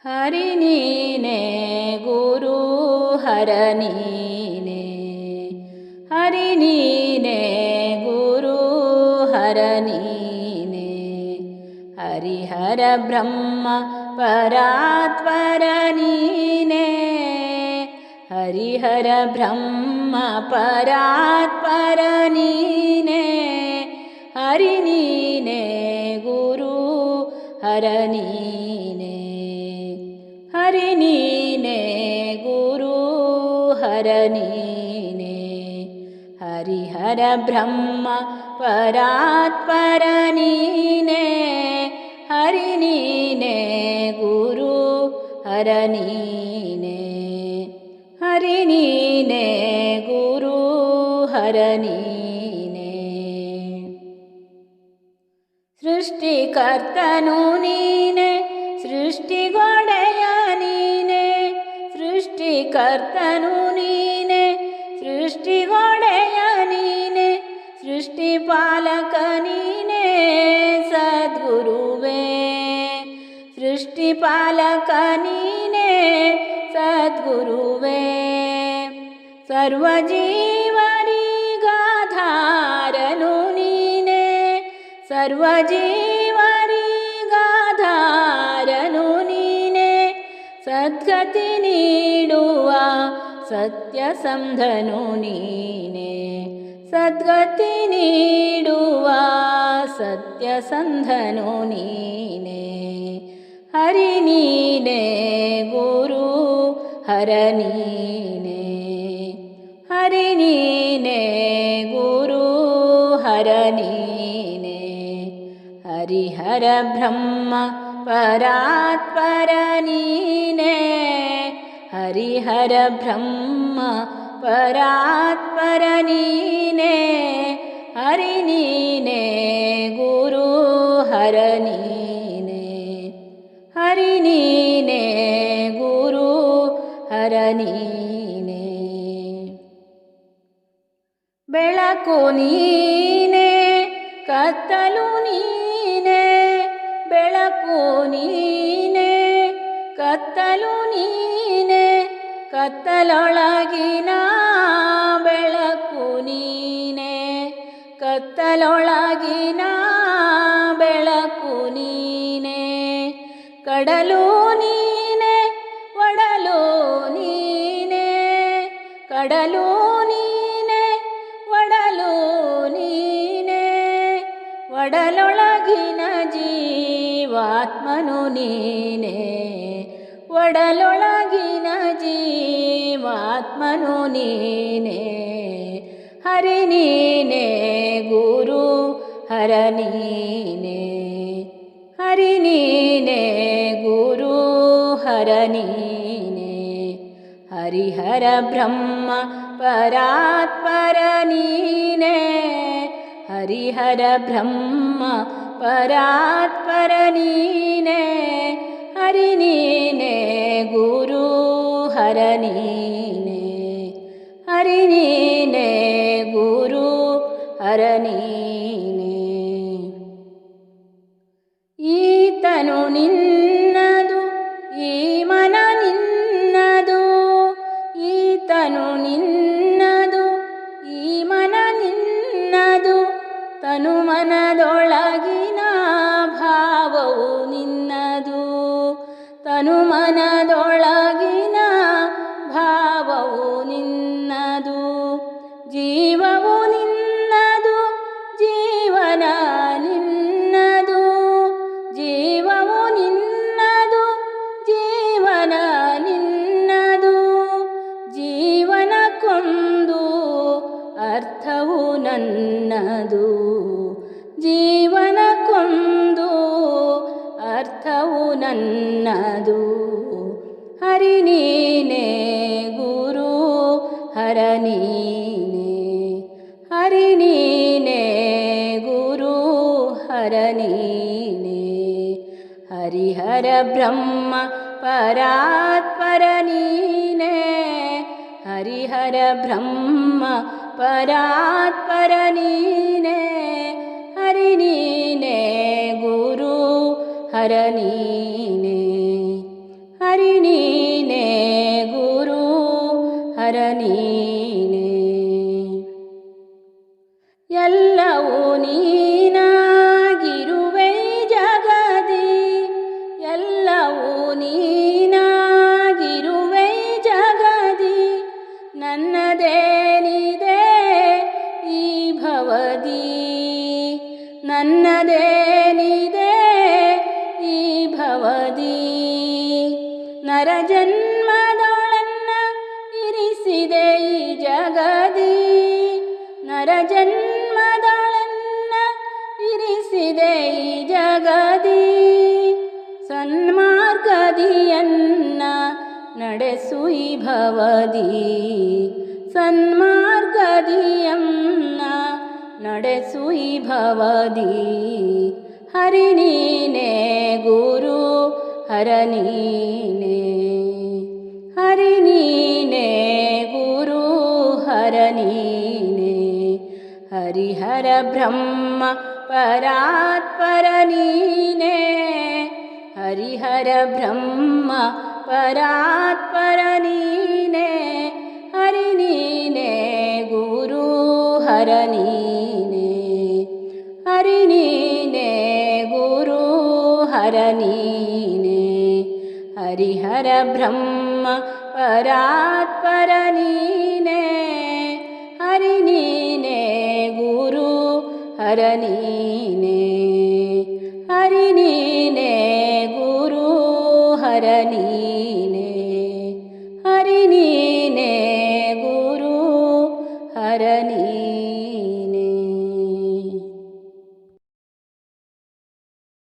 ಹರಿ ನೀನೆ ಗುರು ಹರ ನೀನೆ, ಹರಿ ನೀನೆ ಗುರು ಹರ ನೀನೆ, ಹರಿಹರ ಬ್ರಹ್ಮ ಪರಾತ್ಪರ ನೀನೆ, ಹರಿಹರ ಬ್ರಹ್ಮ ಪರಾತ್ಪರ ನೀನೆ, ಹರಿ ನೀನೆ ಗುರು ಹರ ನೀನೆ, ಹರಿ ನೀನೆ ಗುರು ಹರ ನೀನೆ, ಹರಿಹರ ಬ್ರಹ್ಮ ಪರಾತ್ಪರ ನೀನೆ, ಹರಿ ನೀನೆ ಗುರು ಹರ ನೀನೆ, ಹರಿ ನೀನೆ ಗುರು ಹರ ನೀನೆ. ಸೃಷ್ಟಿಕರ್ತನು ನೀನೆ, ಸೃಷ್ಟಿಗೊಡೆಯ ನೀನೆ, ಸೃಷ್ಟಿಕರ್ತನು ನೀನೆ, ಸೃಷ್ಟಿಗೊಡೆಯ ನೀನೆ, ಸೃಷ್ಟಿಪಾಲಕ ನೀನೆ ಸದ್ಗುರುವೇ, ಸೃಷ್ಟಿಪಾಲಕ ನೀನೆ ಸದ್ಗುರುವೇ, ಸರ್ವಜೀವರಿಗಾಧಾರನು ನೀನೆ, ಸರ್ವಜೀವರಿಗಾಧಾರನು ನೀನೆ, ಸದ್ಗತಿ ನೀಡುವ ಸತ್ಯಸಂಧನು ನೀನೆ, ಸದ್ಗತಿ ನೀಡುವ ಸತ್ಯಸಂಧನು ನೀನೆ, ಹರಿ ನೀನೆ ಗುರು ಹರ ನೀನೆ, ಹರಿ ನೀನೆ ಗುರು ಹರ ನೀನೆ, ಹರಿಹರ ಬ್ರಹ್ಮ ಪರಾತ್ಪರ ನೀನೆ, ಹರಿಹರ ಬ್ರಹ್ಮ ಪರಾತ್ಪರ ನೀನೆ, ಹರಿ ನೀನೆ ಗುರು ಹರ ನೀನೆ, ಹರಿ ನೀನೆ ಗುರು ಹರ ನೀನೆ. ಬೆಳಕು ನೀನೆ ಕತ್ತಲು ನೀನೆ, ಬೆಳಕು ನೀನೆ ಕತ್ತಲು ನೀನೆ, ಕತ್ತಲೊಳಗಿನ ಬೆಳಕು ನೀನೆ, ಕತ್ತಲೊಳಗಿನ ಬೆಳಕು ನೀನೆ, ಕಡಲು ನೀನೆ ಒಡಲು ನೀನೆ, ಕಡಲು ನೀನೆ ಒಡಲು ನೀನೆ, ಒಡಲೊಳಗಿನ ಜೀವಾತ್ಮನು ನೀನೆ, ಒಡಲೊಳಗಿನ ಜೀವಾತ್ಮನು ನೀನೆ, ಹರಿ ನೀನೆ ಗುರು ಹರ ನೀನೆ, ಹರಿ ನೀನೆ ಗುರು ಹರ ನೀನೆ, ಹರಿಹರ ಬ್ರಹ್ಮ ಪರಾತ್ಪರ ನೀನೆ, ಹರಿಹರ ಬ್ರಹ್ಮ ಪರಾತ್ಪರ ನೀನೆ, ಹರಿ ನೀನೆ ಗುರು ಹರ ನೀನೆ, ಹರಿ ನೀನೆ ಗುರು ಹರ ನೀನೆ. ಈತನು ನಿನ್ನದು ಈ ಮನ ನಿನ್ನದು, ಈತನು ನಿನ್ನದು ಈ ಮನ ನಿನ್ನದು, ತನು ಮನದೊಳಗಿನ ಭಾವವು ನಿನ್ನದು, ತನು ಮನದೊಳಗಿನ ಭಾವವು ನಿನ್ನದು, ಜೀವವು ನಿನ್ನದು ಜೀವನ ನಿನ್ನದು, ಜೀವವು ನಿನ್ನದು ಜೀವನ ನಿನ್ನದು, ಜೀವನಕ್ಕೊಂದು ಅರ್ಥವು ನನ್ನದು, ಜೀವನಕ್ಕೊಂದು ಅರ್ಥವು ನನ್ನದು, ಹರಿ ನೀನೆ ಗುರು ಹರ ನೀನೆ, ಹರಿ ನೀನೆ ಗುರು ಹರ ನೀನೆ, ಹರಿಹರ ಬ್ರಹ್ಮ ಪರಾತ್ಪರ ನೀನೆ, ಹರಿಹರ ಬ್ರಹ್ಮ ಪರಾತ್ಪರ ನೀನೆ, ಹರಿ ನೀನೆ ಗುರು ಹರ ನೀನೆ, ಹರಿ ನೀನೇ ಗುರು ಹರ ನೀನೇ. ಎಲ್ಲವೂ ನೀನಾಗಿರುವೆ ಜಗದಿ, ಎಲ್ಲವೂ ನೀನಾಗಿರುವೆ ಜಗದಿ, ನನ್ನದೇನಿದೆ ಈ ಭವದಿ, ನನ್ನದೇನಿದೆ ಈ ಭವದಿ. ನರಜನ್ಮದೊಳನ್ನ ಇರಿಸಿದೆ ಈ ಜಗದಿ, ನರಜನ್ಮದೊಳನ್ನ ಇರಿಸಿದೆ ಈ ಜಗದಿ. ಸನ್ಮಾರ್ಗದಿಯನ್ನ ನಡೆಸು ಈ ಭವದಿ, ಸನ್ಮಾರ್ಗದಿಯನ್ನ ನಡೆಸು ಈ ಭವದಿ. ಹರಿ ನೀನೇ ಗುರು ಹರ ನೀನೇ, ಹರಿ ನೀನೇ ಗುರು ಹರ ನೀನೇ. ಹರಿಹರ ಬ್ರಹ್ಮ ಪರಾತ್ಪರ ನೀನೇ, ಹರಿಹರ ಬ್ರಹ್ಮ ಪರಾತ್ಪರ ನೀನೇ. ಹರಿ ನೀನೇ ಗುರು ಹರ ನೀನೇ, ಹರಿ ನೀನೇ ಗುರು ಹರ ನೀನೇ. ಹರಿಹರ ಬ್ರಹ್ಮ ಪರಾತ್ಪರ ನೀನೇ, ಹರಿ ನೀನೇ ಗುರು ಹರ ನೀನೇ, ಹರಿ ನೀನೇ ಗುರು ಹರ ನೀನೇ.